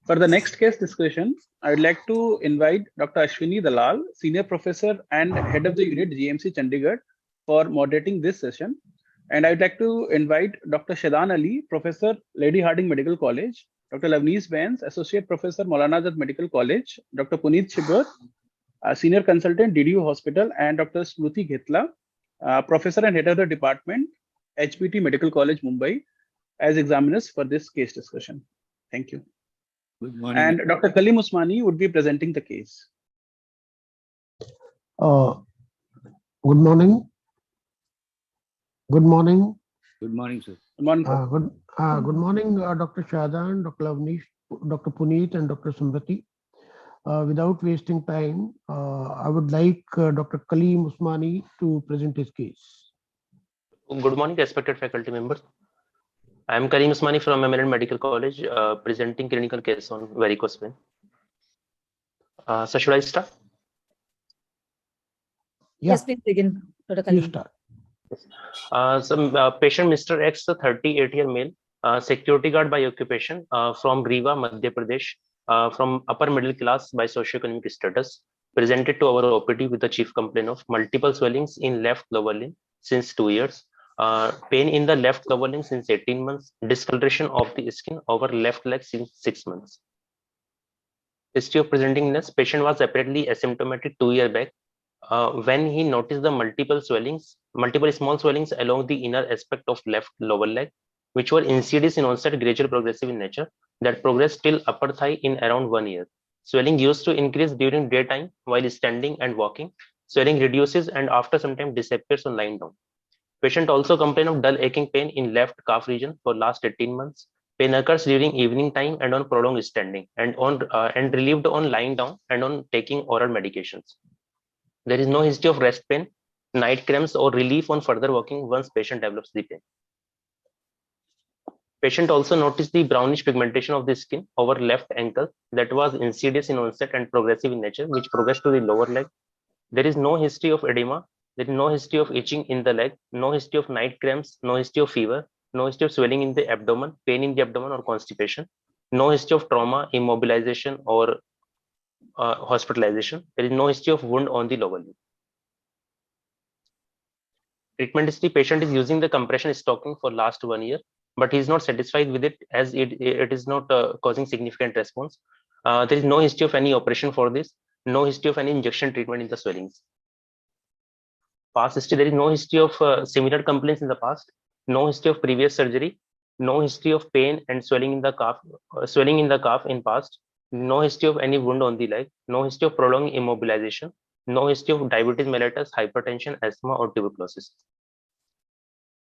For the next case discussion, I would like to invite Dr. Ashwini Dalal, Senior Professor and Head of the Unit GMC Chandigarh, for moderating this session. And I would like to invite Dr. Shadan Ali, Professor, Lady Hardinge Medical College, Dr. Varicose Veins, Associate Professor, Maulana Azad Medical College, Dr. Puneet Chibber, Senior Consultant, DDU Hospital, and Dr. Smruti Ghetla, Professor and Head of the Department, HPT Medical College, Mumbai, as examiners for this case discussion. Thank you. Good morning. And Dr. Kaleem Usmani would be presenting the case. Good morning. Good morning. Good morning, sir. Good morning. Good morning, Dr. Shadan, Dr. Lavnish, Dr. Puneet, and Dr. Smriti. Without wasting time, I would like Dr. Kaleem Usmani to present his case. Good morning, respected faculty members. I am Kaleem Usmani from Maryland Medical College, presenting clinical case on varicose vein. So should I start? Yeah. Yes, please begin, Dr. You Kaleem. start. Patient Mr. X, 38-year male, security guard by occupation, from Rewa, Madhya Pradesh, from upper middle class by socioeconomic status, presented to our OPD with the chief complaint of multiple swellings in left lower limb since 2 years, pain in the left lower limb since 18 months, discoloration of the skin over left leg since 6 months. History of presenting illness: patient was apparently asymptomatic 2 years back, when he noticed the multiple small swellings along the inner aspect of left lower leg, which were insidious in onset, gradual, progressive in nature, that progressed till upper thigh in around 1 year. Swelling used to increase during daytime while standing and walking. Swelling reduces and after some time disappears on lying down. Patient also complained of dull aching pain in left calf region for last 18 months. Pain occurs during evening time and on prolonged standing, and relieved on lying down and on taking oral medications. There is no history of rest pain, night cramps, or relief on further walking once patient develops the pain. Patient also noticed the brownish pigmentation of the skin over left ankle that was insidious in onset and progressive in nature, which progressed to the lower leg. There is no history of edema. There is no history of itching in the leg, no history of night cramps, no history of fever, no history of swelling in the abdomen, pain in the abdomen, or constipation, no history of trauma, immobilization, or hospitalization. There is no history of wound on the lower limb. Treatment history: patient is using the compression stocking for last 1 year, but he is not satisfied with it as it is not causing significant response. There is no history of any operation for this, no history of any injection treatment in the swellings. Past history: there is no history of similar complaints in the past, no history of previous surgery, no history of pain and swelling in the calf in past, no history of any wound on the leg, no history of prolonged immobilization, no history of diabetes mellitus, hypertension, asthma, or tuberculosis.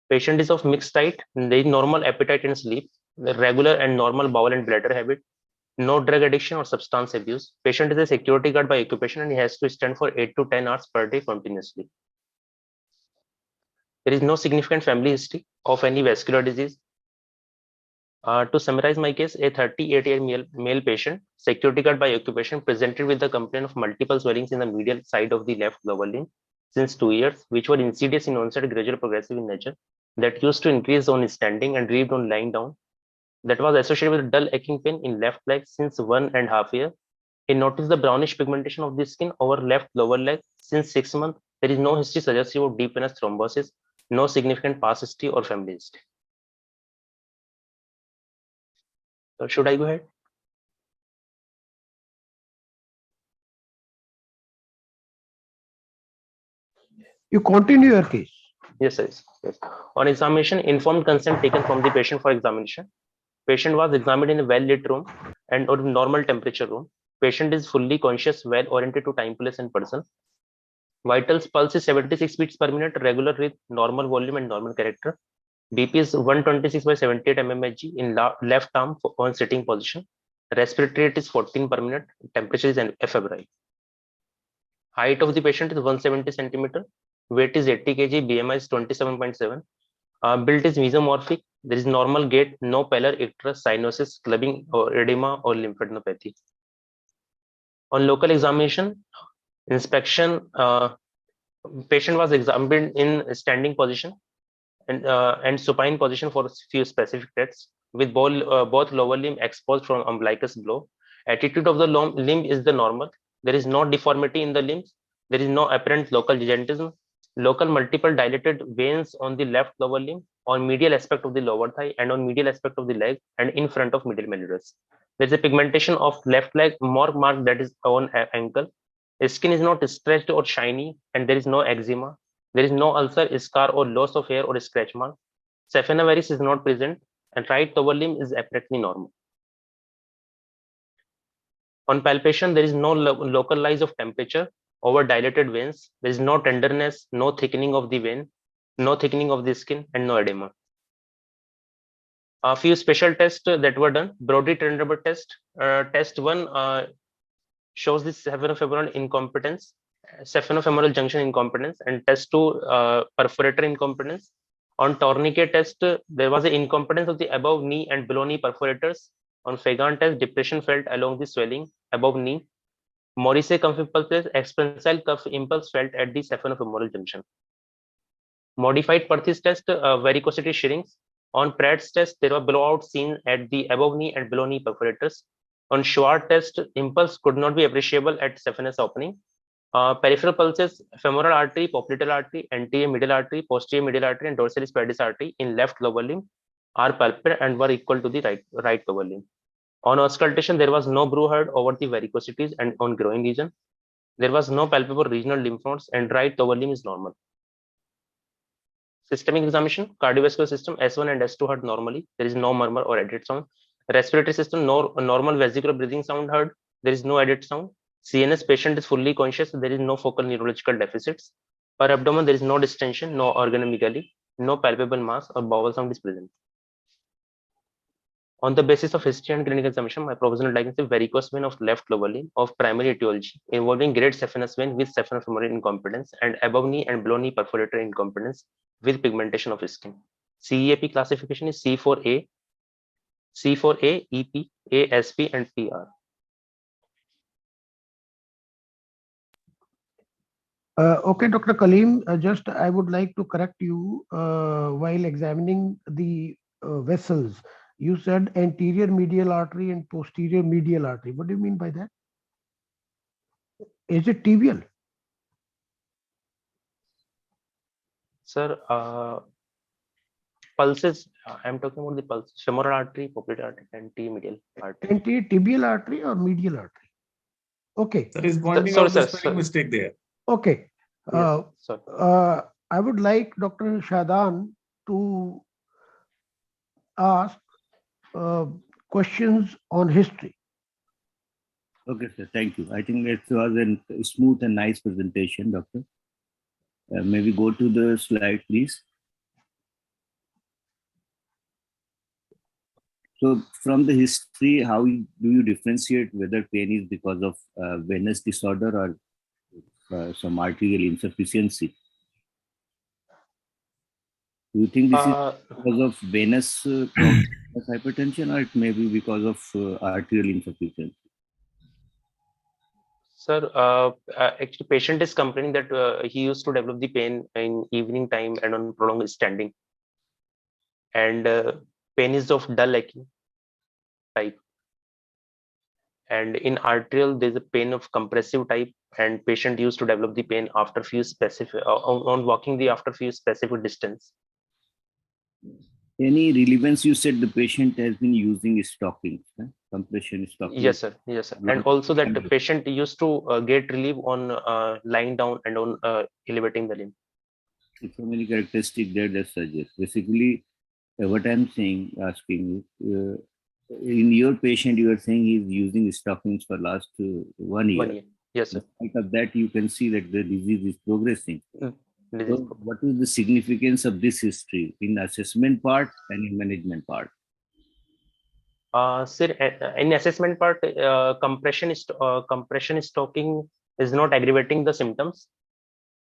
Patient is of mixed diet. There is normal appetite and sleep, regular and normal bowel and bladder habit, no drug addiction or substance abuse. Patient is a security guard by occupation and he has to stand for 8 to 10 hours per day continuously. There is no significant family history of any vascular disease. To summarize my case, a 38-year male patient, security guard by occupation, presented with the complaint of multiple swellings in the medial side of the left lower limb since 2 years, which were insidious in onset, gradual, progressive in nature, that used to increase on standing and relieved on lying down, that was associated with dull aching pain in left leg since 1.5 years. He noticed the brownish pigmentation of the skin over left lower leg since 6 months. There is no history suggestive of deep venous thrombosis, no significant past history or family history. So should I go ahead? You continue your case. Yes, yes. On examination, informed consent taken from the patient for examination. Patient was examined in a well-lit room and or normal temperature room. Patient is fully conscious, well-oriented to time, place, and person. Vitals: pulse is 76 beats per minute, regular with normal volume and normal character. BP is 126 by 78 mmHg in left arm on sitting position. Respiratory rate is 14 per minute. Temperature is febrile. Height of the patient is 170 centimeter. Weight is 80 kg. BMI is 27.7. Build is mesomorphic. There is normal gait, no pallor, icterus, cyanosis, clubbing, or edema, or lymphadenopathy. On local examination, inspection, patient was examined in standing position and supine position for few specific tests. with both lower limb exposed from umbilicus blow. Attitude of the limb is the normal. There is no deformity in the limbs. There is no apparent local gigantism. Local multiple dilated veins on the left lower limb, on medial aspect of the lower thigh, and on medial aspect of the leg, and in front of medial malleolus. There is a pigmentation of left leg more marked that is on ankle. The skin is not stretched or shiny, and there is no eczema. There is no ulcer, scar, or loss of hair or scratch mark. Saphenavaris is not present, and right lower limb is apparently normal. On palpation, there is no localized of temperature over dilated veins. There is no tenderness, no thickening of the vein, no thickening of the skin, and no edema. A few special tests that were done. Brody Trendelenburg test. Test 1 shows the saphenofemoral incompetence, saphenofemoral junction incompetence, and test 2 perforator incompetence. On tourniquet test, there was an incompetence of the above knee and below knee perforators. On Fagan test, depression felt along the swelling above knee. Morrissey cuff impulses, expansile cuff impulse felt at the saphenofemoral junction. Modified Perthes test, varicosity shrinks. On Pratt's test, there were blowout seen at the above knee and below knee perforators. On Schwartz test, impulse could not be appreciable at saphenous opening. Peripheral pulses, femoral artery, popliteal artery, anterior medial artery, posterior medial artery, and dorsalis pedis artery in left lower limb are palpable and were equal to the right lower limb. On auscultation, there was no brew heard over the varicosities and on groin region. There was no palpable regional lymph nodes, and right lower limb is normal. Systemic examination, cardiovascular system, S1 and S2 heard normally. There is no murmur or added sound. Respiratory system, no normal vesicular breathing sound heard. There is no added sound. CNS patient is fully conscious. There is no focal neurological deficits. Per abdomen, there is no distension, no organomegaly, no palpable mass or bowel sound is present. On the basis of history and clinical examination, my provisional diagnosis varicose vein of left lower limb of primary etiology involving great saphenous vein with saphenofemoral incompetence and above knee and below knee perforator incompetence with pigmentation of skin. CEAP classification is C4A, EP, ASP, and PR. Okay, Dr. Kaleem, just I would like to correct you while examining the vessels. You said anterior medial artery and posterior medial artery. What do you mean by that? Is it tibial? Sir, pulses, I'm talking about the pulse, femoral artery, popliteal artery, anterior medial artery. Anterior tibial artery or medial artery? Okay. There is pointing out the spelling mistake there. Okay. Yes, I would like Dr. Shadan to ask questions on history. Okay, sir. Thank you. I think it was a smooth and nice presentation, Doctor. May we go to the slide, please? So from the history, how do you differentiate whether pain is because of venous disorder or some arterial insufficiency? Do you think this is because of venous hypertension, or it may be because of arterial insufficiency? Sir, actually, patient is complaining that he used to develop the pain in evening time and on prolonged standing, and pain is of dull aching type. And in arterial, there's a pain of compressive type, and patient used to develop the pain after few specific on walking the after few specific distance. Any relevance? You said the patient has been using stockings, compression stockings. Yes, sir. Yes, sir. And also that the patient used to get relief on lying down and on elevating the limb. So many characteristics there that suggest. Basically, what I'm saying, asking is, in your patient, you are saying he's using stockings for last 1 year. 1 year. Yes, sir. In spite of that, you can see that the disease is progressing. So what is the significance of this history in assessment part and in management part? Sir, in assessment part, compression stocking is not aggravating the symptoms,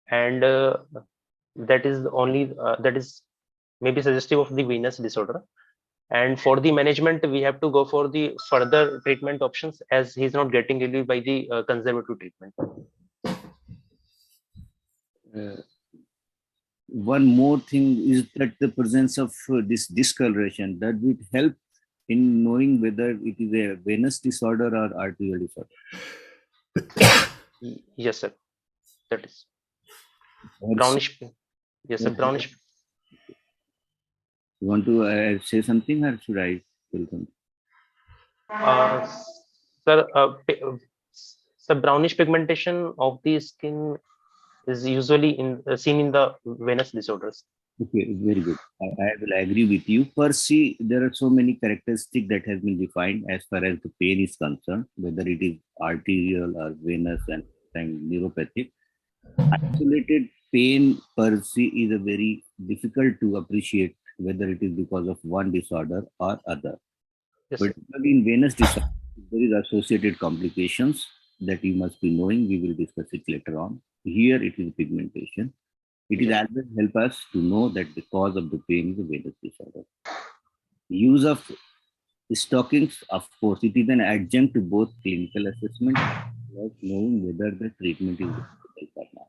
and that is only that is maybe suggestive of the venous disorder. And for the management, we have to go for the further treatment options as he's not getting relief by the conservative treatment. One more thing is that the presence of this discoloration, that would help in knowing whether it is a venous disorder or arterial disorder? Yes, sir. That is Or brownish. Yes, sir. or- Brownish. You want to say something, or should I tell something? Sir, sir, brownish pigmentation of the skin is usually seen in the venous disorders. Okay, very good. I will agree with you. Per se, there are so many characteristics that has been defined as far as the pain is concerned, whether it is arterial or venous and neuropathic. Isolated pain per se is a very difficult to appreciate whether it is because of one disorder or other. Yes, But sir. in venous disorder, there is associated complications that you must be knowing. We will discuss it later on. Here it is pigmentation. It is always help us to know that the cause of the pain is a venous disorder. Use of stockings, of course, it is an adjunct to both clinical assessment as knowing whether the treatment is effective or not.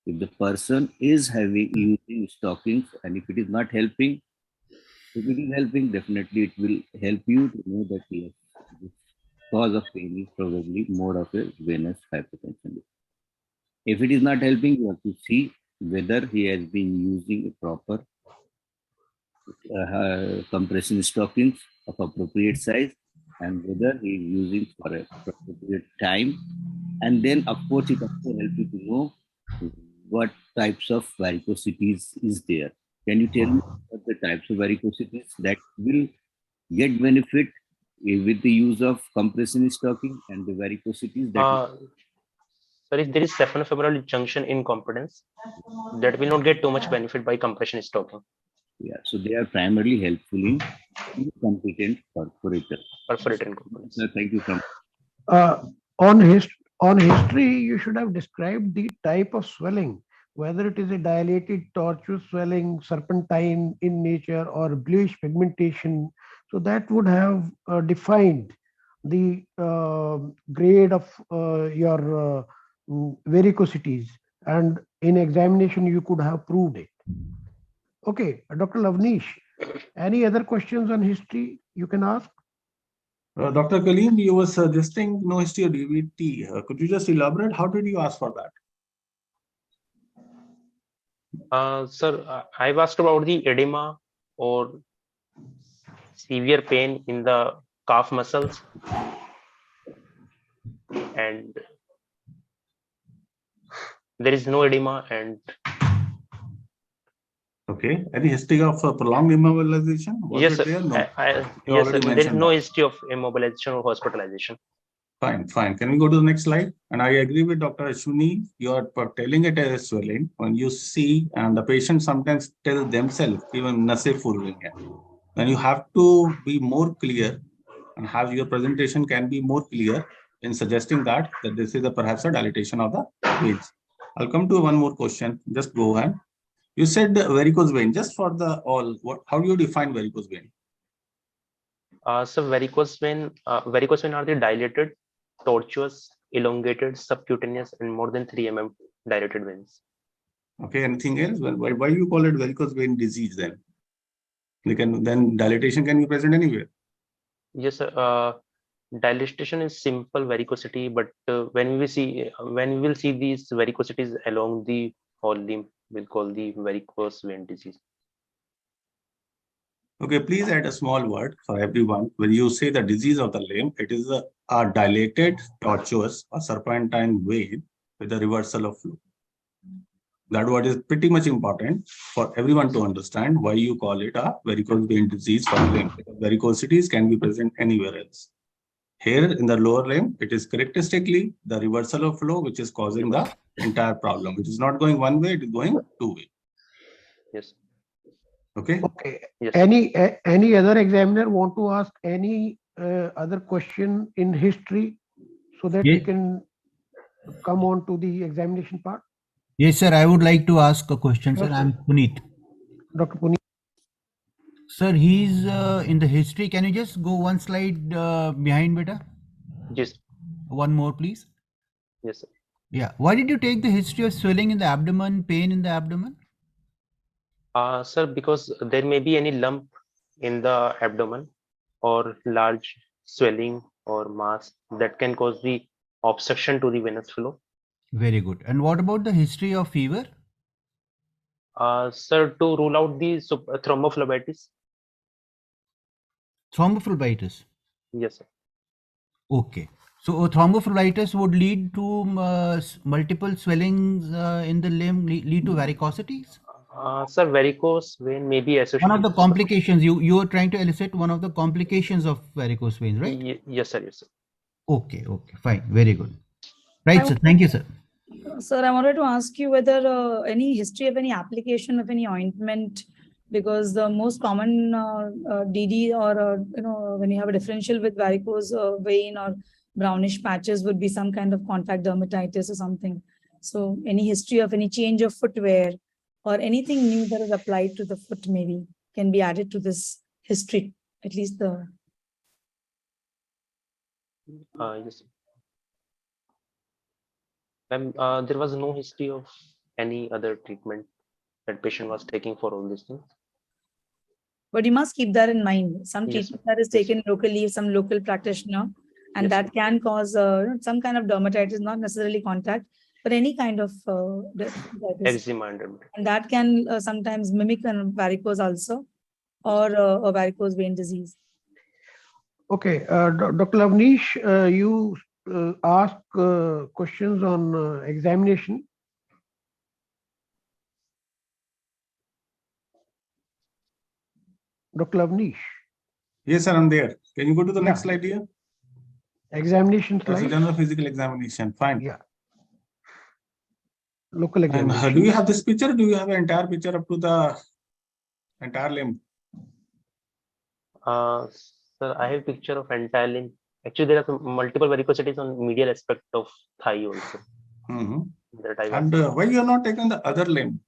If the person is using stockings and if it is not helping, if it is helping, definitely it will help you to know that yes, the cause of pain is probably more of a venous hypertension. If it is not helping, you have to see whether he has been using a proper compression stockings of appropriate size and whether he is using for a appropriate time. And then, of course, it also helps you to know what types of varicosities is there. Can you tell me what the types of varicosities that will get benefit with the use of compression stocking and the varicosities that Sir, if there is saphenofemoral junction incompetence, that will not get too much benefit by compression stocking. yeah, so they are primarily helpful in incompetent perforator. Perforator incompetence. So thank you from On history, you should have described the type of swelling, whether it is a dilated tortuous swelling, serpentine in nature, or bluish pigmentation. So that would have defined the grade of your varicosities, and in examination you could have proved it. Okay, Dr. Lavnish, any other questions on history you can ask? Dr. Kaleem, you were suggesting no history of DVT. Could you just elaborate? How did you ask for that? Sir, I've asked about the edema or severe pain in the calf muscles, and there is no edema. And okay, any history of prolonged immobilization? yes, sir. There? No. Yes, sir. There is no history of immobilization or hospitalization. Fine, fine. Can we go to the next slide? And I agree with Dr. Ashwini. You are telling it as a swelling. When you see, and the patient sometimes tell themselves, even nase full then you have to be more clear and have your presentation can be more clear in suggesting that this is perhaps a dilatation of the veins. I'll come to one more question. Just go ahead. You said varicose vein. Just for the all, how do you define varicose vein? So varicose vein are the dilated, tortuous, elongated, subcutaneous, and more than 3 mm dilated veins. Okay, anything else? Well, why do you call it varicose vein disease then? Then dilatation can be present anywhere. Yes, sir. Dilatation is simple varicosity, but when we will see these varicosities along the whole limb, we'll call the varicose vein disease. Okay, please add a small word for everyone. When you say the disease of the limb, it is a dilated, tortuous, or serpentine vein with a reversal of flow. That word is pretty much important for everyone to understand why you call it a varicose vein disease for the limb. Varicosities can be present anywhere else. Here in the lower limb, it is characteristically the reversal of flow which is causing the entire problem. It is not going one way, it is going two way. Yes. Okay. Okay. Yes. Any other examiner want to ask any other question in history so that we can come on to the examination part? Yes, sir. I would like to ask a question, Sure, sir. sir. I'm Puneet. Dr. Puneet. Sir, he's in the history. Can you just go one slide behind, beta? Yes. One more, please. Yes, sir. Yeah. Why did you take the history of swelling in the abdomen, pain in the abdomen? Sir, because there may be any lump in the abdomen, or large swelling or mass that can cause the obstruction to the venous flow. Very good. And what about the history of fever? Sir, to rule out the thrombophlebitis. Thrombophlebitis. Yes, sir. Okay. So thrombophlebitis would lead to multiple swellings in the limb, lead to varicosities? Sir, varicose vein may be One associated. of the complications, you were trying to elicit one of the complications of varicose veins, right? Yes, sir. Yes, sir. Okay, fine. Very good. Right, sir. Thank you, sir. Sir, I wanted to ask you whether any history of any application of any ointment, because the most common DD or when you have a differential with varicose vein or brownish patches would be some kind of contact dermatitis or something. So any history of any change of footwear or anything new that is applied to the foot maybe can be added to this history, at least the. Yes. There was no history of any other treatment that patient was taking for all these things. But you must keep that in mind. Some Yes, treatment that is taken locally, some local practitioner, and Yes, that can cause some kind of dermatitis, not necessarily contact, but any kind of dermatitis. eczema and dermatitis. And that can sometimes mimic a varicose also, or a varicose vein disease. Okay, Dr. Lavnish, you asked questions on examination. Dr. Lavnish. Yes, sir, I'm there. Can you go to the next slide here? Examination slide. General physical examination. Fine. Yeah. Local And examination. do you have this picture? Do you have an entire picture up to the entire limb? Sir, I have picture of entire limb. Actually, there are some multiple varicosities on medial aspect of thigh also. That I And why you are not taking the other limb?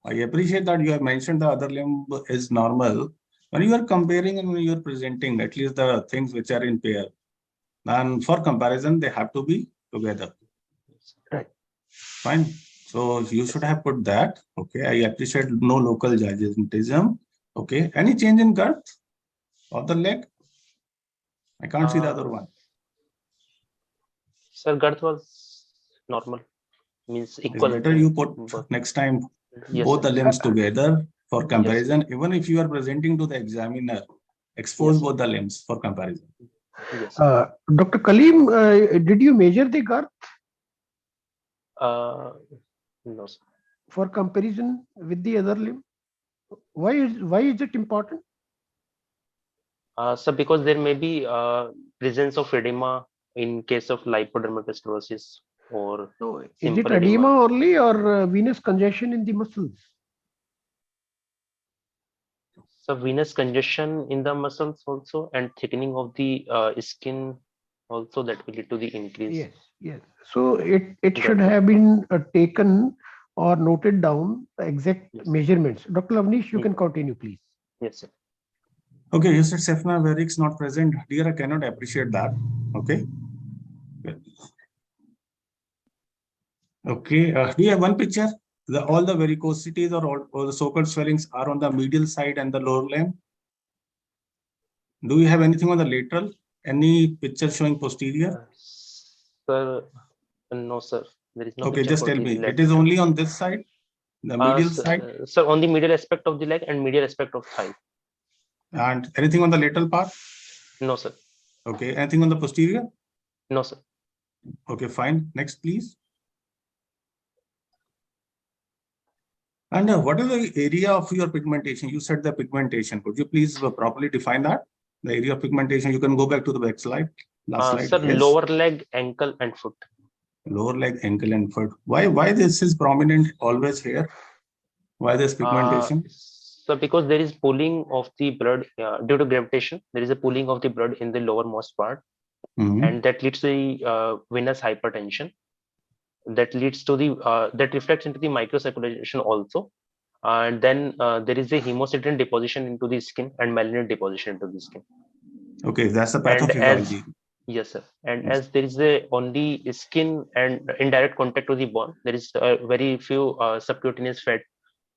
I appreciate that you have mentioned the other limb is normal. When you are comparing and when you are presenting, at least the things which are in pair, and for comparison, they have to be together. Right. Fine. So you should have put that. Okay. I appreciate no local gigantism. Okay. Any change in girth of the leg? I can't see the other one. Sir, girth was normal. Means equal. It's better you put next time both the limbs together for comparison. Even if you are presenting to the examiner, expose both the limbs for comparison. Dr. Kaleem, did you measure the girth? No, sir. For comparison with the other limb? Why is it important? So because there may be presence of edema in case of lipodermatosclerosis or so is it edema only or venous congestion in the muscles? So venous congestion in the muscles also, and thickening of the skin also, that will lead to the increase. Yes. So it should have been taken or noted down the exact measurements. Dr. Lavnish, you can continue, please. Yes, sir. Okay, you said Sefna Varix not present. Dear, I cannot appreciate that. Okay. Okay. Do you have one picture? All the varicosities or the so-called swellings are on the medial side and the lower limb. Do you have anything on the lateral? Any picture showing posterior? Sir, no, sir. There is no. Okay, just tell me. It is only on this side, the medial side. Sir, on the medial aspect of the leg and medial aspect of thigh. And anything on the lateral part? No, sir. Okay. Anything on the posterior? No, sir. Okay, fine. Next, please. And what is the area of your pigmentation? You said the pigmentation. Could you please properly define that? The area of pigmentation. You can go back to the back slide. Last slide. Sir, yes. Lower leg, ankle, and foot. Lower leg, ankle, and foot. Why this is prominent always here? Why this pigmentation? So because there is pooling of the blood due to gravitation, there is a pooling of the blood in the lowermost part, and that leads to the venous hypertension. That leads to the that reflects into the microcirculation also, and then there is a hemocytin deposition into the skin and melanin deposition into the skin. Okay, that's the pathophysiology. Yes, sir. And as there is only skin and indirect contact to the bone, there is very few subcutaneous fat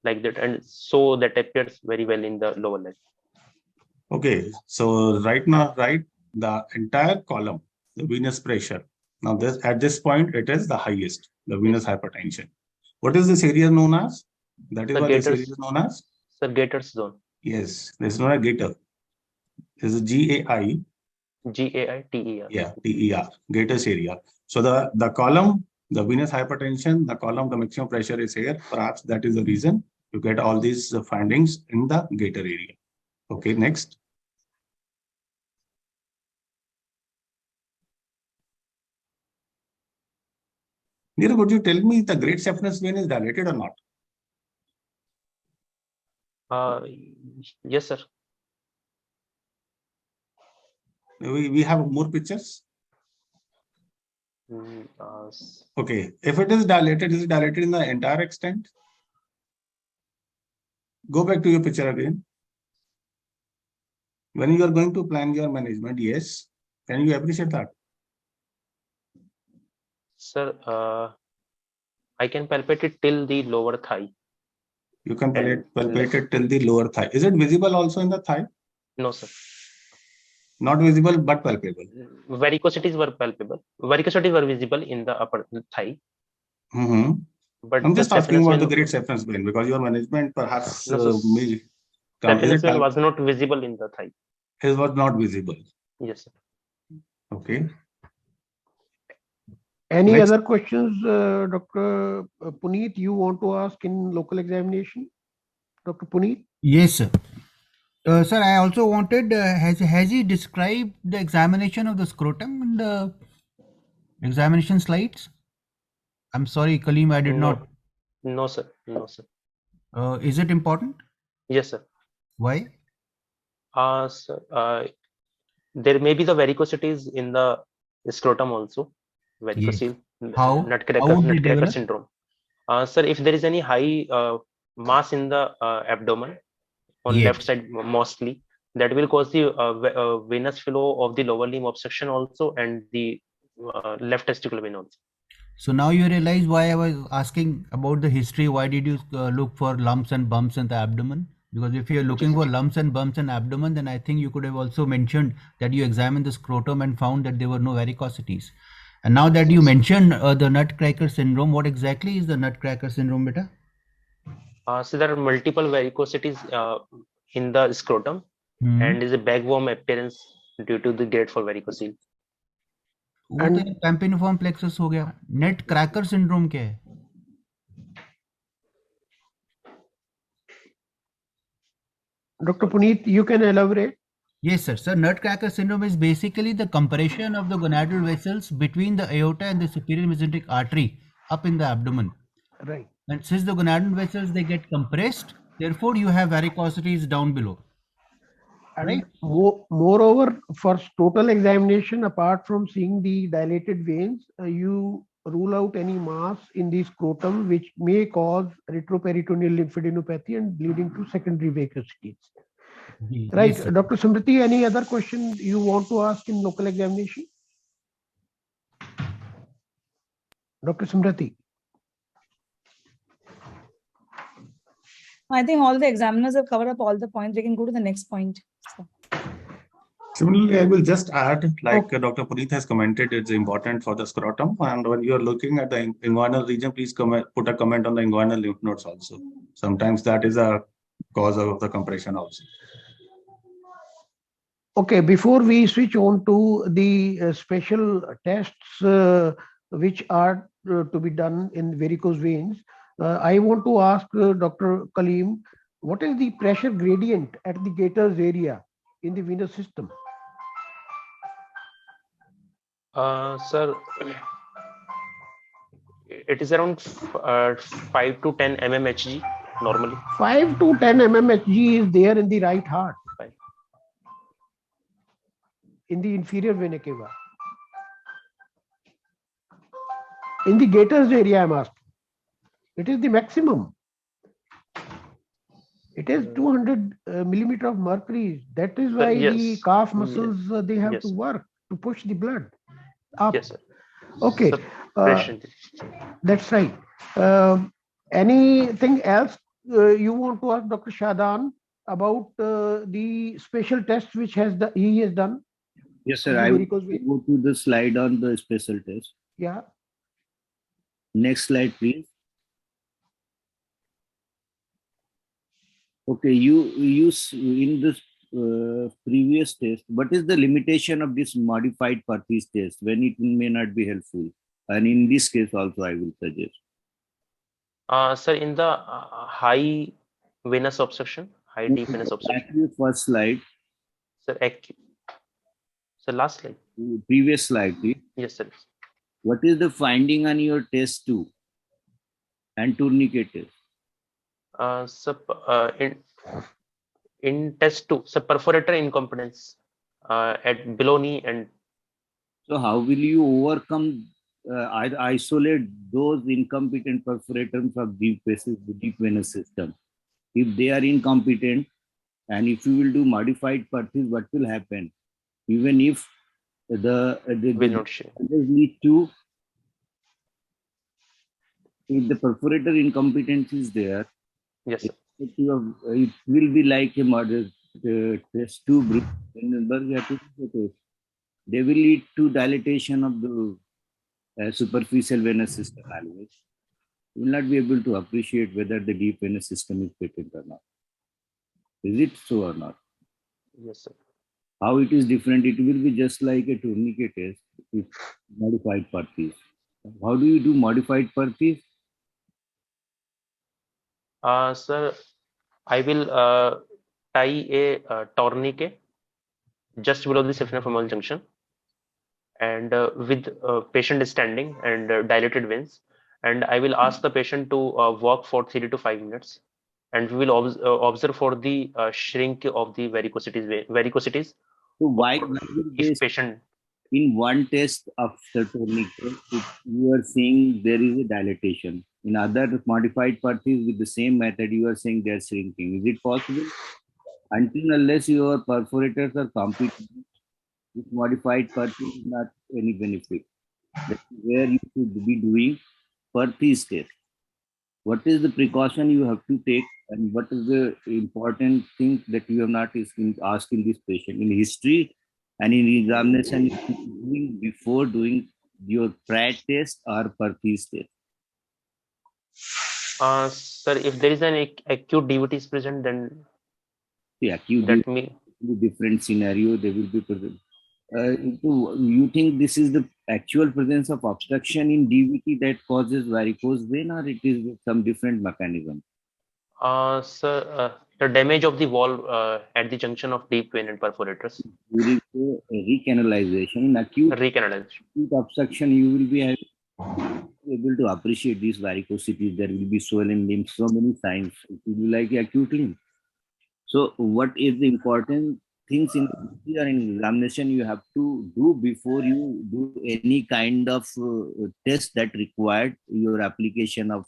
like that, and so that appears very well in the lower leg. Okay, so right now, the entire column, the venous pressure. Now, at this point, it is the highest, the venous hypertension. What is this area known as? That is The what this area Gators, is known as? Sir, Gators zone. Yes, this is known as gator. This is GAI. GAITER. Yeah, TER, Gators area. So the column, the venous hypertension, the column, the maximum pressure is here. Perhaps that is the reason you get all these findings in the gator area. Okay, next. Neera, could you tell me the great saphenous vein is dilated or not? Yes, sir. We have more pictures. Mm, Okay, if it is dilated in the entire extent? Go back to your picture again. When you are going to plan your management, yes. Can you appreciate that? Sir, I can palpate it till the lower thigh. You can And palpate it till the lower thigh. Is it visible also in the thigh? No, sir. Not visible, but palpable. Varicosities were palpable. Varicosities were visible in the upper thigh. But I'm just asking about the vein, great saphenous vein because your management perhaps may come. saphenous vein was not visible in the thigh. It was not visible. Yes, sir. Okay. Any Next. other questions, Dr. Puneet, you want to ask in local examination? Dr. Puneet? Yes, sir. Sir, I also wanted, has he described the examination of the scrotum in the examination slides? I'm sorry, Kaleem, I did not. No, sir. No, sir. Is it important? Yes, sir. Why? Sir, there may be the varicosities in the scrotum also. Varicocele, How? nutcracker syndrome. Sir, if there is any high mass in the abdomen on left side mostly, that will cause the venous flow of the lower limb obstruction also and the left testicular vein also. So now you realize why I was asking about the history. Why did you look for lumps and bumps in the abdomen? Because if you're looking for lumps and bumps in abdomen, then I think you could have also mentioned that you examined the scrotum and found that there were no varicosities. And now that you mentioned the nutcracker syndrome, what exactly is the nutcracker syndrome, beta? So there are multiple varicosities in the scrotum and is a bagworm appearance due to the grateful varicocele. And campaniform plexus हो गया. Nutcracker syndrome क्या है? Dr. Puneet, you can elaborate. Yes, sir. So nutcracker syndrome is basically the compression of the gonadal vessels between the aorta and the superior mesenteric artery up in the abdomen. Right. And since the gonadal vessels, they get compressed, therefore you have varicosities down below. And right? Moreover, for total examination, apart from seeing the dilated veins, you rule out any mass in the scrotum which may cause retroperitoneal lymphadenopathy and leading to secondary varicosities. Right, Yes, Dr. Samriti, any other question you want to ask in local examination? Dr. Samriti. I think all the examiners have covered up all the points. We can go to the next point. So. Similarly, I will just add, like Dr. Puneet has commented, it's important for the scrotum. And when you're looking at the inguinal region, please put a comment on the inguinal lymph nodes also. Sometimes that is a cause of the compression also. Okay, before we switch on to the special tests which are to be done in varicose veins, I want to ask Dr. Kaleem, what is the pressure gradient at the Gators area in the venous system? Sir, it is around 5 to 10 mmHg normally. 5 to 10 mmHg is there in the right heart, in the inferior vena cava. In the Gators area, I'm asking. It is the maximum. It is 200 millimeter of mercury. That is why the calf muscles, they have to work to push the blood up. Yes, sir. Okay. That's right. Anything else you want to ask Dr. Shadan about the special test which he has done. Yes, sir. The I will varicose vein. go to the slide on the special test. Yeah. Next slide, please. Okay, in this previous test, what is the limitation of this modified Perthes test when it may not be helpful? And in this case also, I will suggest. Sir, in the high venous obstruction, high deep venous obstruction. Actually, first slide. Sir, sir, last slide. Previous slide, please. Yes, sir. What is the finding on your test 2 and tourniquet test? So, in test 2, so perforator incompetence at below knee and. So how will you overcome, isolate those incompetent perforators from deep venous system? If they are incompetent, and if you will do modified Perthes, what will happen? Even if the lead to, if the perforator incompetence is there, yes, sir. It will be like a model test 2 group. They will lead to dilatation of the superficial venous system always. You will not be able to appreciate whether the deep venous system is patent or not. Is it so or not? Yes, sir. How it is different? It will be just like a tourniquet test with modified Perthes. How do you do modified Perthes? Sir, I will tie a tourniquet just below the saphenofemoral junction, and with patient standing and dilated veins, and I will ask the patient to walk for 3 to 5 minutes, and we will observe for the shrink of the varicosities. So why if patient in one test of the tourniquet, you are saying there is a dilatation. In other modified Perthes with the same method, you are saying they are shrinking. Is it possible? Until unless your perforators are competent, with modified Perthes is not any benefit. That is where you should be doing Perthes test. What is the precaution you have to take, and what is the important thing that you have not asked in this patient in history and in examination before doing your Pratt test or Perthes test? Sir, if there is an acute DVT is present, then the acute different scenario they will be present. You think this is the actual presence of obstruction in DVT that causes varicose vein, or it is some different mechanism? Sir, the damage of the wall at the junction of deep vein and perforators. During recanalization, in acute obstruction, you will be able to appreciate these varicosities. There will be swollen limbs, so many signs. It will be like acute limb. So what is the important things in examination you have to do before you do any kind of test that required your application of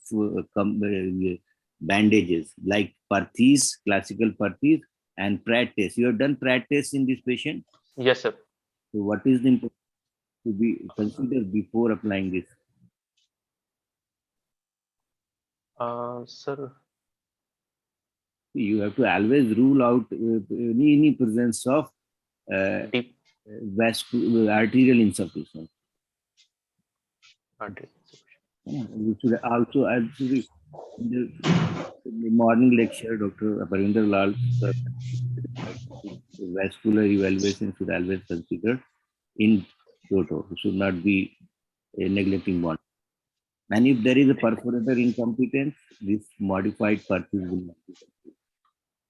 bandages like Perthes, classical Perthes, and Pratt test? You have done Pratt test in this patient? Yes, sir. So what is the important to be considered before applying this? Sir, you have to always rule out any presence of arterial insufficiency. We should also actually in the morning lecture, Dr. Parvinder Lal, vascular evaluation should always consider in toto. It should not be neglecting one. And if there is a perforator incompetence, this modified Perthes will not be considered.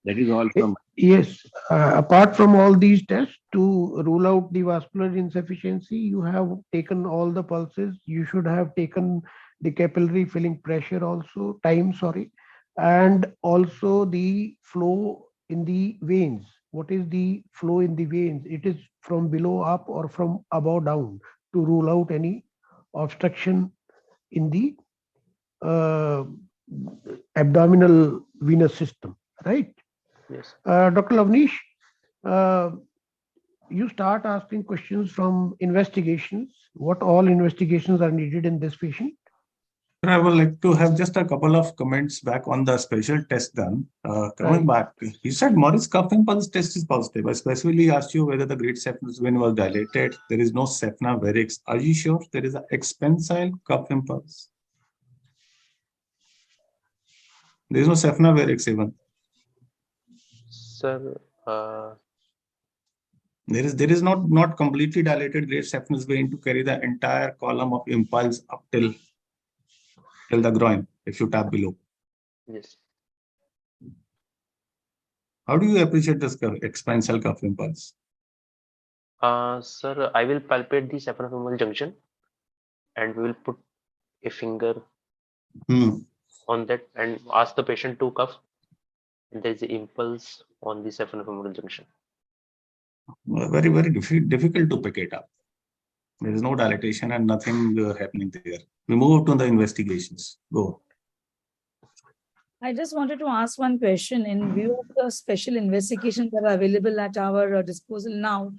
That is all from. Yes, apart from all these tests to rule out the vascular insufficiency, you have taken all the pulses. You should have taken the capillary filling pressure also, and also the flow in the veins. What is the flow in the veins? It is from below up or from above down to rule out any obstruction in the abdominal venous system, right? Yes. Dr. Lavnish, you start asking questions from investigations. What all investigations are needed in this patient? I would like to have just a couple of comments back on the special test done. Coming back, you said Morris cuff impulse test is positive. I specifically asked you whether the great saphenous vein was dilated. There is no saphenous varix. Are you sure there is an expansile cuff impulse? There is no saphenous varix even. Sir, There is not completely dilated great saphenous vein to carry the entire column of impulse up till the groin if you tap below. yes. How do you appreciate this expansile cuff impulse? Sir, I will palpate the saphenofemoral junction and we will put a finger on that and ask the patient to cuff. And there is an impulse on the saphenofemoral junction. Very, very difficult to pick it up. There is no dilatation and nothing happening there. We move to the investigations. Go. I just wanted to ask one question. In view of the special investigations that are available at our disposal now,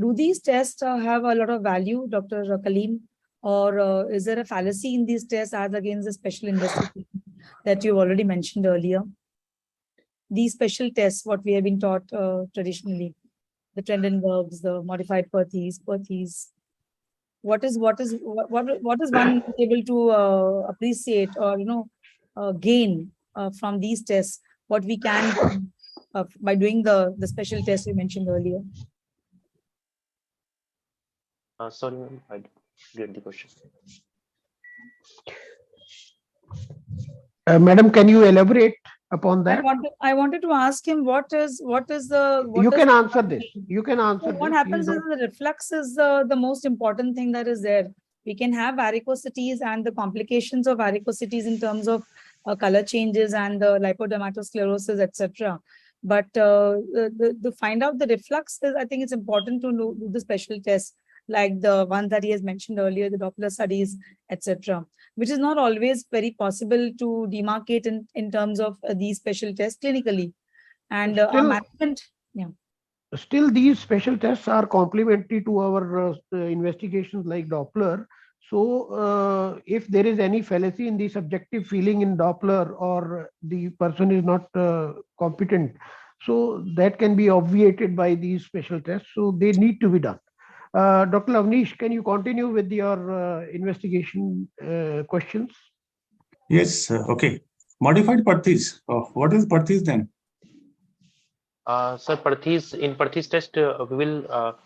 do these tests have a lot of value, Dr. Kaleem? Or is there a fallacy in these tests as against the special investigation that you already mentioned earlier? These special tests, what we have been taught traditionally, the Trendelenburgs, the modified Perthes. What is one able to appreciate or gain from these tests? What we can by doing the special test you mentioned earlier? Sorry, ma'am, I didn't get the question. Madam, can you elaborate upon that? I wanted to ask him what is the. You can answer this. You can answer what this. happens is the reflux is the most important thing that is there. We can have varicosities and the complications of varicosities in terms of color changes and the lipodermatosclerosis, etc. But to find out the reflux, I think it's important to do the special tests like the one that he has mentioned earlier, the Doppler studies, etc., which is not always very possible to demarcate in terms of these special tests clinically. And our management, yeah. Still, these special tests are complementary to our investigations like Doppler. So, if there is any fallacy in the subjective feeling in Doppler or the person is not competent, so that can be obviated by these special tests. So, they need to be done. Dr. Avnish, can you continue with your investigation questions? Yes, okay. Modified Perthes. What is Perthes then? Sir, in Perthes test, we will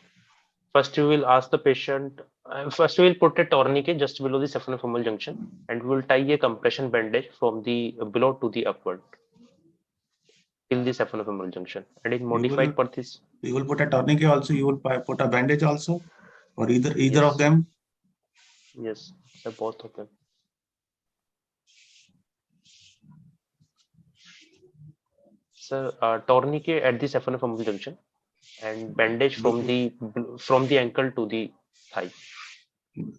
first we will ask the patient. First, we will put a tourniquet just below the saphenofemoral junction, and we will tie a compression bandage from the below to the upward till the saphenofemoral junction. And in modified Perthes, you will put a tourniquet also. You will put a bandage also, or either yes. of them. Yes, sir, both of them. Sir, tourniquet at the saphenofemoral junction and bandage from the ankle to the thigh.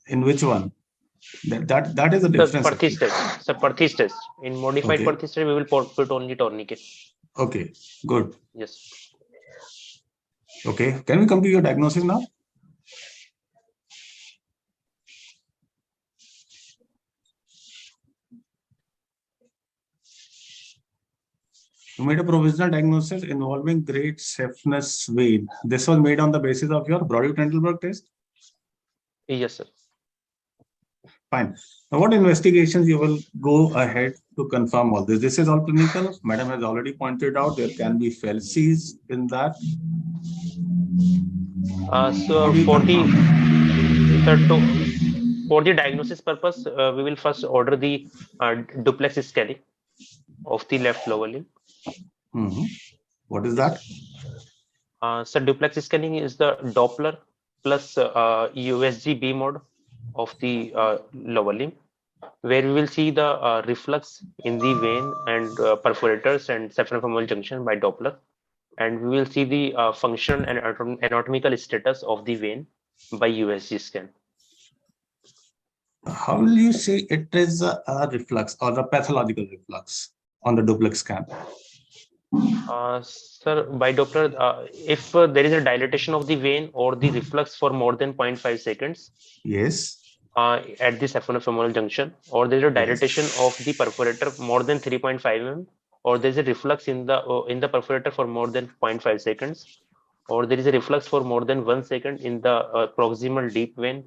In which one? That is a difference. The Perthes test. So Perthes test. In modified Perthes test, we will put only tourniquet. Okay, good. Yes. Okay, can we come to your diagnosis now? You made a provisional diagnosis involving great saphenous vein. This was made on the basis of your Brody-Trendelenburg test? Yes, sir. Fine. Now, what investigations you will go ahead to confirm all this? This is all clinical. Madam has already pointed out there can be fallacies in that. So for the diagnosis purpose, we will first order the duplex scanning of the left lower limb. What is that? So duplex scanning is the Doppler plus USG B mode of the lower limb, where we will see the reflux in the vein and perforators and saphenofemoral junction by Doppler, and we will see the function and anatomical status of the vein by USG scan. How will you say it is a reflux or a pathological reflux on the duplex scan? Sir, by Doppler, if there is a dilatation of the vein or the reflux for more than 0.5 seconds, yes, at this saphenofemoral junction, or there is a dilatation of the perforator more than 3.5 mm, or there is a reflux in the perforator for more than 0.5 seconds, or there is a reflux for more than 1 second in the proximal deep vein,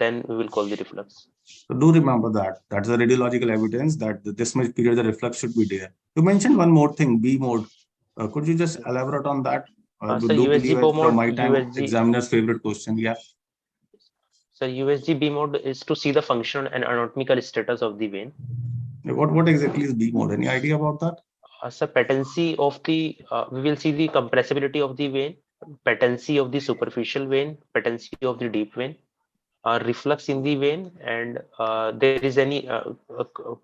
then we will call the reflux. So do remember that. That's the radiological evidence that this much period the reflux should be there. You mentioned one more thing, B mode. Could you just elaborate on that? So Do USG believe B as from mode, my time, USG, examiner's favorite question. Yeah. so USG B mode is to see the functional and anatomical status of the vein. What exactly is B mode? Any idea about that? So patency of the, we will see the compressibility of the vein, patency of the superficial vein, patency of the deep vein, reflux in the vein, and there is any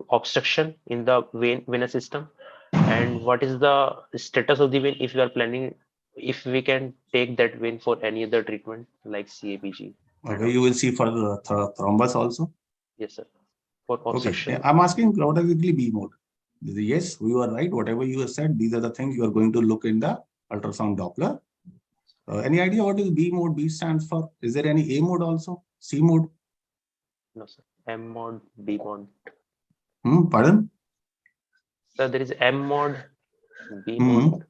obstruction in the venous system, and what is the status of the vein if you are planning, if we can take that vein for any other treatment like CABG. Okay, you will see for the thrombus also. Yes, sir. For obstruction. Okay, I'm asking what exactly B mode. Yes, you are right. Whatever you have said, these are the things you are going to look in the ultrasound Doppler. Any idea what is B mode? B stands for. Is there any A mode also? C mode? No, sir. M mode, B mode. Pardon? So there is M mode, B mode.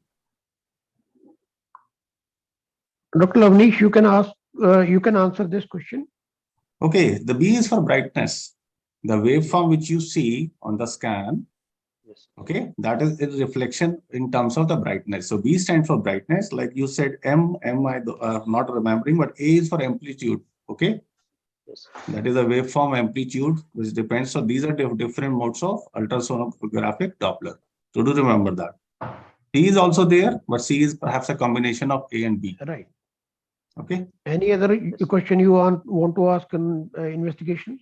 Dr. Lavnish, you can ask. You can answer this question. Okay, the B is for brightness. The waveform which you see on the scan, yes, okay, that is a reflection in terms of the brightness. So B stands for brightness, like you said. M I not remembering, but A is for amplitude. Okay, yes, that is a waveform amplitude which depends. So these are different modes of ultrasonographic Doppler. So do remember that. C is also there, but C is perhaps a combination of A and B. Right. Okay. Any other question you want to ask in investigations?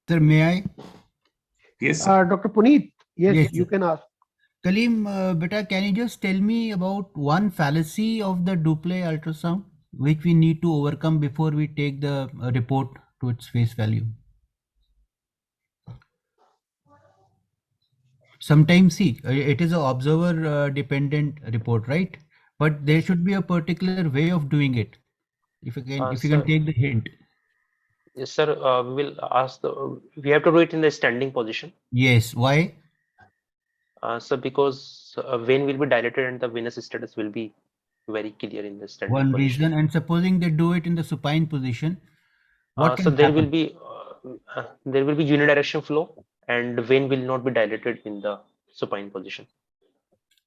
Sir, may I? Yes. Dr. Puneet, yes, you sir. can ask. Kaleem, beta, can you just tell me about one fallacy of the Doppler ultrasound which we need to overcome before we take the report to its face value? Sometimes, see, it is an observer dependent report, right? But there should be a particular way of doing it. If you can take the hint. Yes, sir. We will ask we have to do it in the standing position. Yes. Why? So because vein will be dilated and the venous status will be very clear in the standing One position. reason, and supposing they do it in the supine position, what so can there happen? will be unidirectional flow, and vein will not be dilated in the supine position.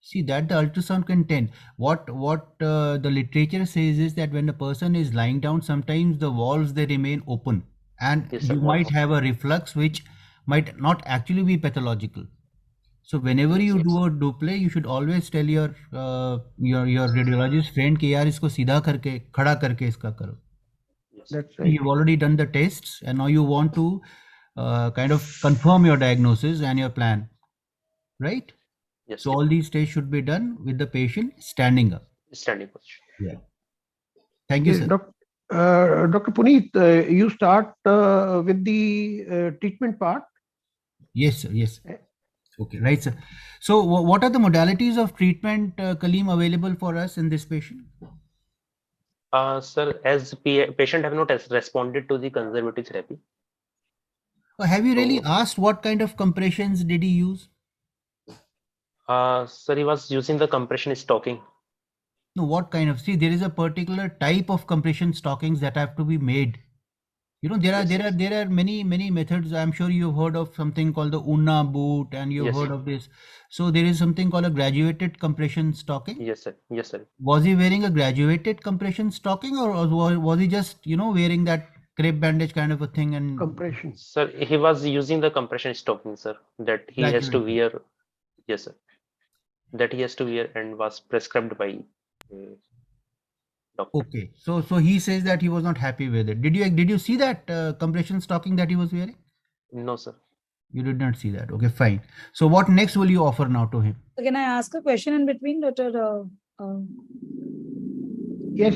See that the ultrasound can tell. What the literature says is that when the person is lying down, sometimes the walls they remain open, and Yes, sir, you might have a reflux which might not actually be pathological. So whenever you do a Doppler, you should always tell your radiologist friend कि यार इसको सीधा करके खड़ा करके इसका करो. That's right. You've already done the tests, and now you want to kind of confirm your diagnosis and your plan, right? Yes. So all these tests should be done with the patient standing up. Standing position. Yeah. Thank you, sir. Dr. Puneet, you start with the treatment part. Yes, sir. Yes. Okay, right, sir. So what are the modalities of treatment, Kaleem, available for us in this patient? Sir, as patient have not responded to the conservative therapy. Have you really asked what kind of compressions did he use? Sir, he was using the compression stocking. No, what kind of? See, there is a particular type of compression stockings that have to be made. You know, there are many methods. I'm sure you've heard of something called the Unna boot, and you've heard of this. So there is something called a graduated compression stocking. Yes, sir. Yes, sir. Was he wearing a graduated compression stocking, or was he just wearing that crepe bandage kind of a thing and compression? Sir, he was using the compression stocking, sir. That he has to wear. Yes, sir. That he has to wear and was prescribed by doctor. Okay, so he says that he was not happy with it. Did you see that compression stocking that he was wearing? No, sir. You did not see that. Okay, fine. So what next will you offer now to him? Can I ask a question in between, Dr. Yes.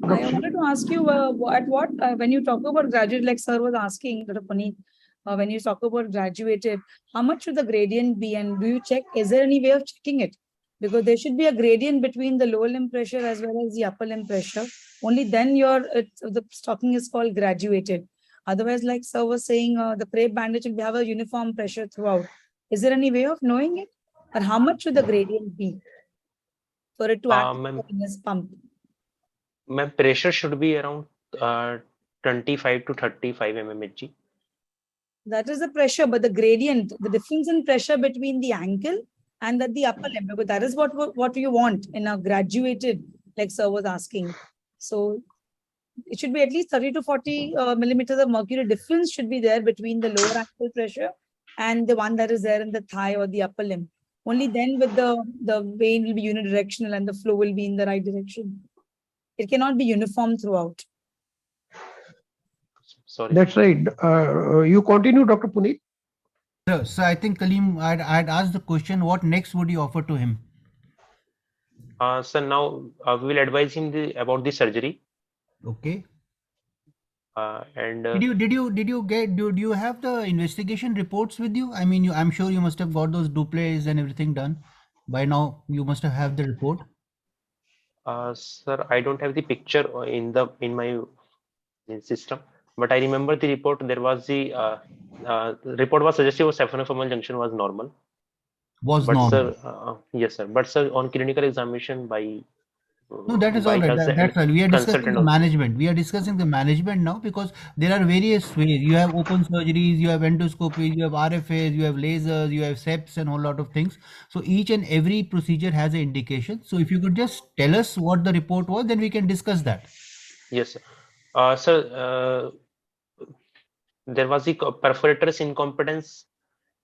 I wanted to ask you when you talk about graduate, like sir was asking, Dr. Puneet, when you talk about graduated, how much should the gradient be, and do you check? Is there any way of checking it? Because there should be a gradient between the lower limb pressure as well as the upper limb pressure. Only then the stocking is called graduated. Otherwise, like sir was saying, the crepe bandage will have a uniform pressure throughout. Is there any way of knowing it? Or how much should the gradient be for it to act like a venous pump? My pressure should be around 25 to 35 mmHg. That is the pressure, but the gradient, the difference in pressure between the ankle and the upper limb, because that is what you want in a graduated, like sir was asking. So it should be at least 30 to 40 millimeters of mercury difference should be there between the lower ankle pressure and the one that is there in the thigh or the upper limb. Only then with the vein will be unidirectional and the flow will be in the right direction. It cannot be uniform throughout. Sorry. That's right. You continue, Dr. Puneet. So I think Kaleem, I'd asked the question, what next would you offer to him? So now we will advise him about the surgery. Okay. And do you have the investigation reports with you? I mean, I'm sure you must have got those doublets and everything done by now. You must have the report. Sir, I don't have the picture in my system, but I remember the report. There was the report was suggestive of saphenophyseal junction was normal. Was normal. Sir, yes, sir. But sir, on clinical examination by no, that is all right. That's all. We are discussing the management. We are discussing the management now because there are various ways. You have open surgeries, you have endoscopies, you have RFAs, you have lasers, you have SEPs and a whole lot of things. So each and every procedure has an indication. So if you could just tell us what the report was, then we can discuss that. Yes, sir. Sir, there was the perforator's incompetence,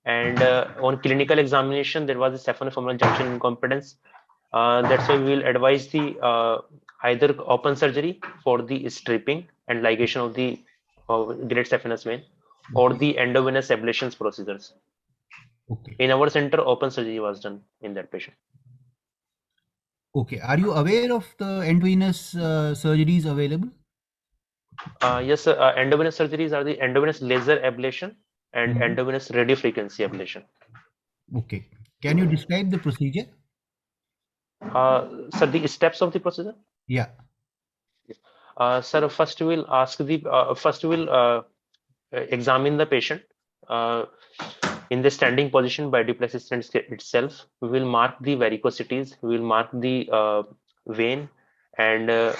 and on clinical examination, there was a saphenophyseal junction incompetence. That's why we will advise the either open surgery for the stripping and ligation of the great saphenous vein, or the endovenous ablations procedures. Okay. In our center, open surgery was done in that patient. Okay. Are you aware of the endovenous surgeries available? Yes, sir. Endovenous surgeries are the endovenous laser ablation and endovenous radiofrequency ablation. Okay. Can you describe the procedure? Sir, the steps of the procedure? Yeah. Sir, first we'll ask examine the patient in the standing position by duplexus itself. We will mark the varicosities. We will mark the vein and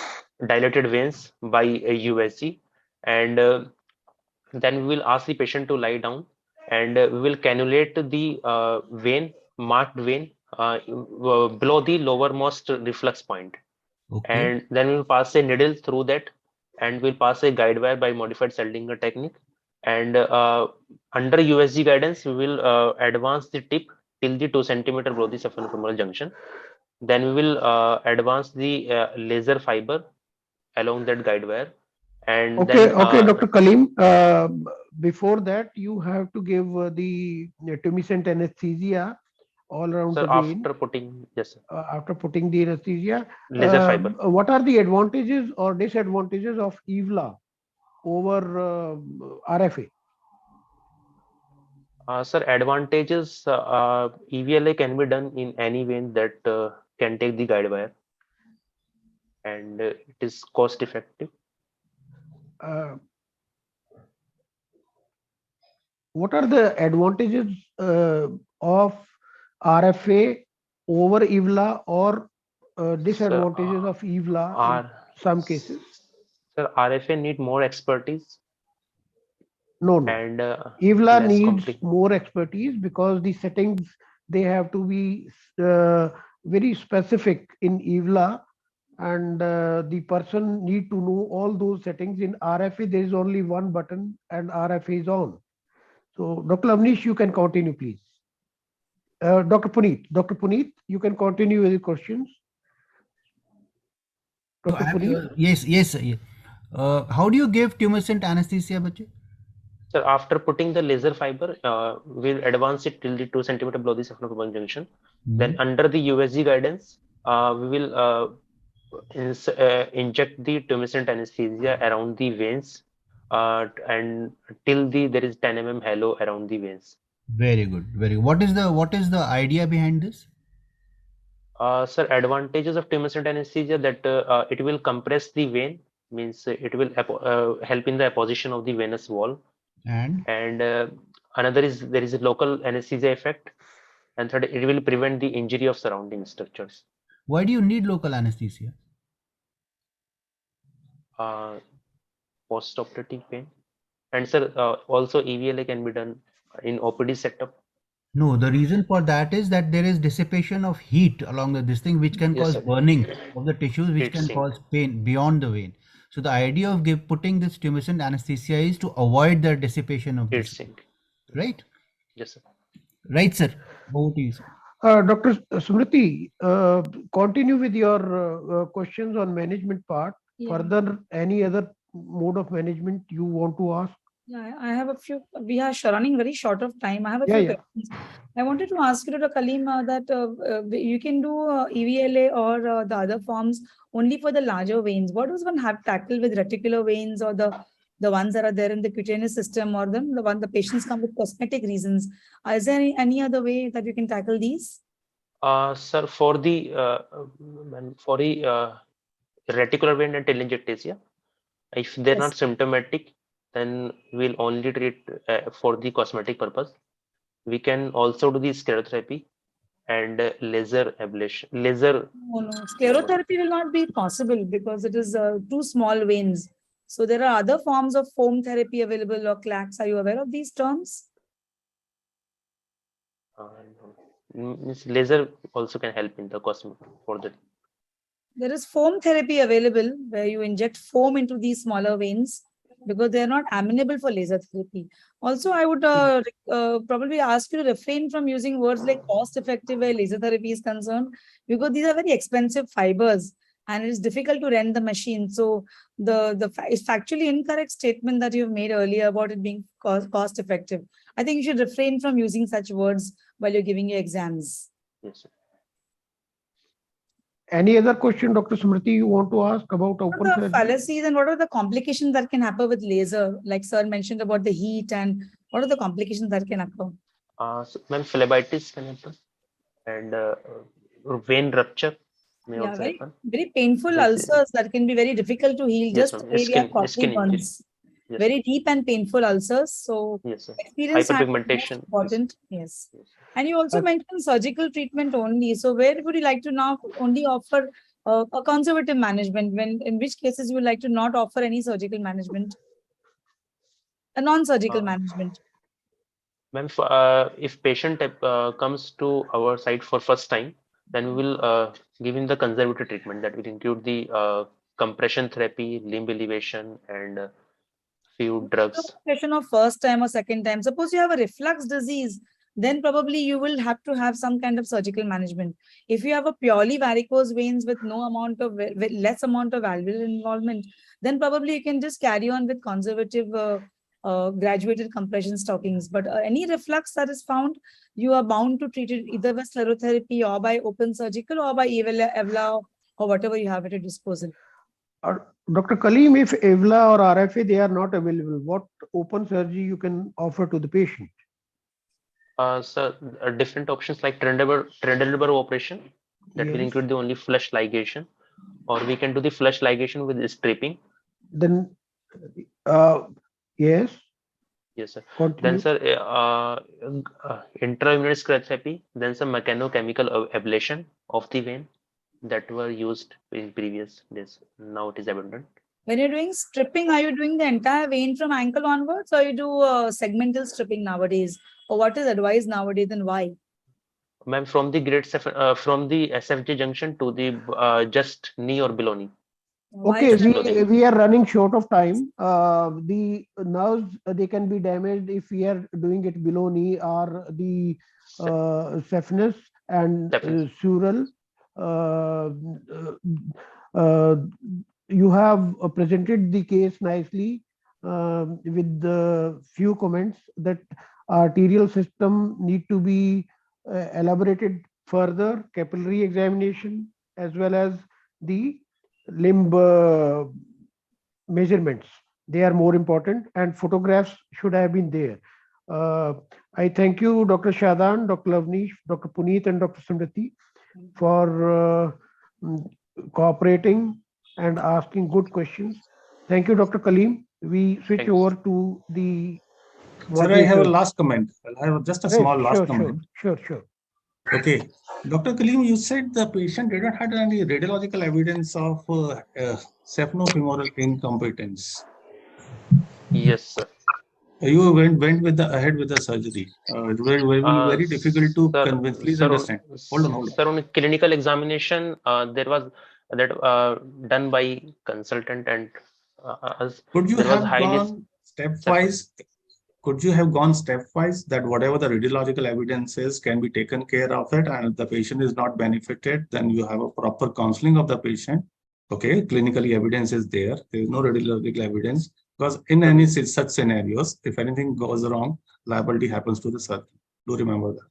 dilated veins by a USG, and then we will ask the patient to lie down, and we will cannulate the marked vein below the lowermost reflux point. Okay. And then we'll pass a needle through that, and we'll pass a guide wire by modified Seldinger technique. And under USG guidance, we will advance the tip till the 2 centimeter below the saphenophyseal junction. Then we will advance the laser fiber along that guide wire. And okay, then, Dr. Kaleem, before that, you have to give the tumescent anesthesia all around the vein. After putting, yes, sir. After putting the anesthesia, laser fiber. What are the advantages or disadvantages of EVLA over RFA? Sir, advantages, EVLA can be done in any vein that can take the guide wire, and it is cost effective. What are the advantages of RFA over EVLA, or disadvantages of EVLA in some cases? Sir, RFA need more expertise. No. And EVLA needs more expertise because the settings, they have to be very specific in EVLA, and the person need to know all those settings. In RFA, there is only one button and RFA is on. So Dr. Avnish, you can continue, please. Dr. Puneet, you can continue with the questions. Dr. Puneet? Yes, sir. Yeah. How do you give tumescent anesthesia, bache? Sir, after putting the laser fiber, we'll advance it till the 2 centimeter below the saphenophyseal junction. Then under the USG guidance, we will inject the tumescent anesthesia around the veins, and till there is 10 mm halo around the veins. Very good, very good. What is the idea behind this? Sir, advantages of tumescent anesthesia that it will compress the vein, means it will help in the apposition of the venous wall. And Another is there is a local anesthesia effect, and third, it will prevent the injury of surrounding structures. why do you need local anesthesia? Post-operative pain, and sir, also EVLA can be done in OPD setup. No, the reason for that is that there is dissipation of heat along this thing, which can Yes, cause sir. burning of the tissues, which Heat can sink. cause pain beyond the vein. So the idea of putting this tumescent anesthesia is to avoid the dissipation of Heat this, sink. right? Yes, sir. Right, sir. Over to you, sir. Dr. Smriti, continue with your questions on management part. Yeah. Further, any other mode of management you want to ask? Yeah, I have a few. We are running very short of time. I have a Yeah, few yeah. questions. I wanted to ask you, Dr. Kaleem, that you can do EVLA or the other forms only for the larger veins. What does one have tackled with reticular veins or the ones that are there in the cutaneous system, or the one the patients come with cosmetic reasons? Is there any other way that you can tackle these? Sir, for the reticular vein and telangiectasia, if they're not Yes. symptomatic, then we'll only treat for the cosmetic purpose. We can also do the sclerotherapy and laser ablation. No. Sclerotherapy will not be possible because it is too small veins. So there are other forms of foam therapy available or CLACs. Are you aware of these terms? Laser also can help in the cosmetic for the. There is foam therapy available where you inject foam into these smaller veins because they are not amenable for laser therapy. Also, I would probably ask you to refrain from using words like cost effective where laser therapy is concerned, because these are very expensive fibers and it is difficult to rent the machine. So it's factually incorrect statement that you've made earlier about it being cost effective. I think you should refrain from using such words while you're giving your exams. Yes, sir. Any other question, Dr. Smriti, you want to ask about open What are the surgery? fallacies and what are the complications that can happen with laser? Like sir mentioned about the heat, and what are the complications that can occur? So, ma'am, phlebitis can happen, and vein rupture may Yeah, also happen. very painful This- ulcers that can be very difficult to heal. Yes, Just ma'am. say we have costly Skin injury. burns. Yes, Very deep and painful ulcers. So yes, sir. experience hand is most Hyperpigmentation. important. Yes. Yes. And you also mentioned surgical treatment only. So where would you like to now only offer a conservative management? In which cases you would like to not offer any surgical management? A non-surgical management. Ma'am, if patient comes to our site for first time, then we will give him the conservative treatment that will include the compression therapy, limb elevation, and few drugs. Question of first time or second time. Suppose you have a reflux disease, then probably you will have to have some kind of surgical management. If you have a purely varicose veins with no amount of with less amount of valvular involvement, then probably you can just carry on with conservative graduated compression stockings. But any reflux that is found, you are bound to treat it either by sclerotherapy or by open surgical or by EVLA or whatever you have at your disposal. Dr. Kaleem, if EVLA or RFA, they are not available, what open surgery you can offer to the patient? So different options like Trendelenburg operation that will Yes. include the only flush ligation, or we can do the flush ligation with stripping. Then, yes. Yes, sir. Continue. Then, sir, intravenous sclerotherapy, then some mechanochemical ablation of the vein that were used in previous days. Now it is abandoned. When you're doing stripping, are you doing the entire vein from ankle onwards, or you do segmental stripping nowadays? Or what is advised nowadays and why? Ma'am, from the from the SFJ junction to the just knee or below knee. Okay, we are running short of time. The nerves, they can be damaged if we are doing it below knee, or the saphenous and sural. You have presented the case nicely with the few comments that arterial system need to be elaborated further, capillary examination, as well as the limb measurements. They are more important, and photographs should have been there. I thank you, Dr. Shadan, Dr. Lavnish, Dr. Puneet, and Dr. Smriti for cooperating and asking good questions. Thank you, Dr. Kaleem. We switch Thanks. over to the Sir, I have a moderators. last comment. I have just a Right, small last sure, comment. Sure. Okay. Dr. Kaleem, you said the patient did not have any radiological evidence of saphenofemoral incompetence. Yes, sir. You went with the ahead with the surgery. It will be very difficult to Sir, convince. Please sir, understand. Hold on. Sir, on clinical examination, there was that done by consultant and us. Could you There was have highly gone stepwise? Could you have gone stepwise that whatever the radiological evidence is can be taken care of it, and if the patient is not benefited, then you have a proper counseling of the patient. Okay, clinically evidence is there. There is no radiological evidence, because in any such scenarios, if anything goes wrong, liability happens to the surgeon. Do remember that.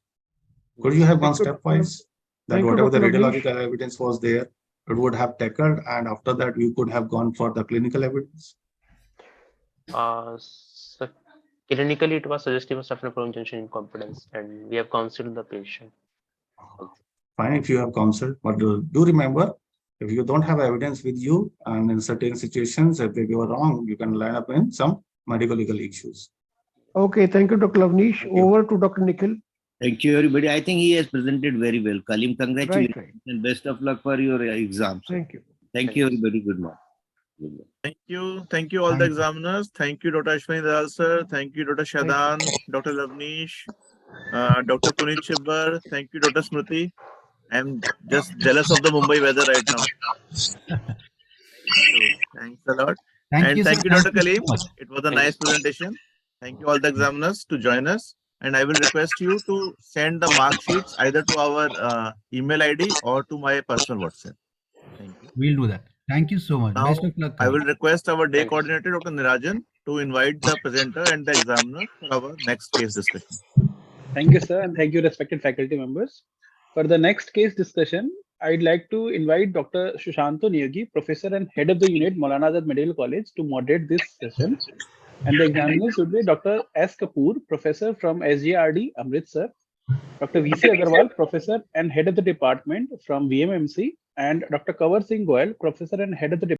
Could you have gone stepwise that whatever the radiological evidence was there, it would have tackled, and after that you could have gone for the clinical evidence? So clinically, it was suggestive of saphenofemoral junction incompetence, and we have counseled the patient. Fine if you have counseled, but do remember, if you don't have evidence with you, and in certain situations, if they go wrong, you can line up in some medical legal issues. Okay, thank you, Dr. Lavnish. Over to Dr. Nikhil. Thank you, everybody. I think he has presented very well. Kaleem, congratulations Right. and best of luck for your exams. Thank you. Thank you, everybody. Good morning. Thank you all the examiners. Thank you, Dr. Ashwini Dalal sir. Thank you, Dr. Shadan, Dr. Lavnish, Dr. Puneet Chibbar. Thank you, Dr. Smriti. I'm just jealous of the Mumbai weather right now. Thanks a lot. Thank you, thank sir. you, Dr. Thank you Kaleem. so much. It was a nice presentation. Thank you all the examiners to join us. And I will request you to send the mark sheets either to our email ID or to my personal WhatsApp. Thank you. We'll do that. Thank you so much. Now, Best of luck. I will Kaleem. request our day Thank you. coordinator, Dr. Nirajan, to invite the presenter and the examiner for our next case discussion. Thank you, sir, and thank you, respected faculty members. For the next case discussion, I'd like to invite Dr. Shushanto Niyagi, Professor and Head of the Unit, Maulana Azad Medical College, to moderate this session. And the examiners would be Dr. S. Kapoor, Professor from SJRD, Amritsar, Dr. V.C. Agarwal, Professor and Head of the Department from VMMC, and Dr. Kanwar Singh Goyal, Professor and Head of the